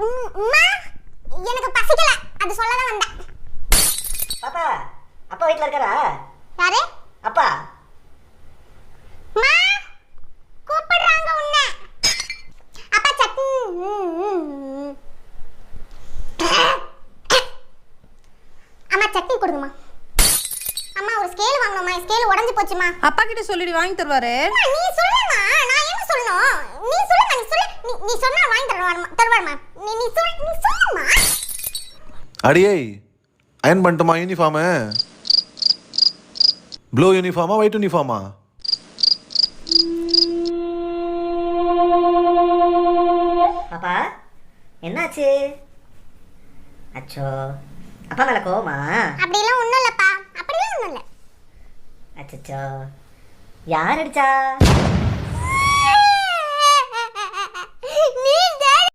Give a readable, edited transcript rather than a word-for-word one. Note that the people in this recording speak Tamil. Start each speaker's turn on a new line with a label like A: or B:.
A: அம்மா எனக்கு பசிக்கல, அது சொல்ல தான் வந்தேன்.
B: பாப்பா, அப்பா வீட்ல இருக்காரா?
A: யாரு?
B: அப்பா.
A: மா கூப்பிடுறாங்க உன்னை. அப்பா சட்னி. அம்மா சட்னி கொடுங்கம்மா. அம்மா ஒரு ஸ்கேல் வாங்கணும்மா, ஸ்கேல் உடைஞ்சு போச்சுமா.
C: அப்பா கிட்ட சொல்லிட்டு வாங்கி தருவாரு.
A: நீ சொல்லுமா, நான் என்ன சொல்லணும்? நீ சொல்லுமா, நீ சொல்லு. நீ சொன்னா வாங்கி தருவாருமா. நீ சொல்லுமா.
D: அடியே அயன் பண்ணிட்டுமா யூனிஃபார்மு? ப்ளூ யூனிஃபார்மா ஒயிட் யூனிஃபார்மா?
B: பாப்பா என்னாச்சு? அச்சோ, அப்பா மேல கோவமா?
A: அப்படிலாம் ஒண்ணும் இல்லப்பா, அப்படிலாம் ஒண்ணும் இல்ல.
B: அச்சச்சோ, யார் அடிச்சா?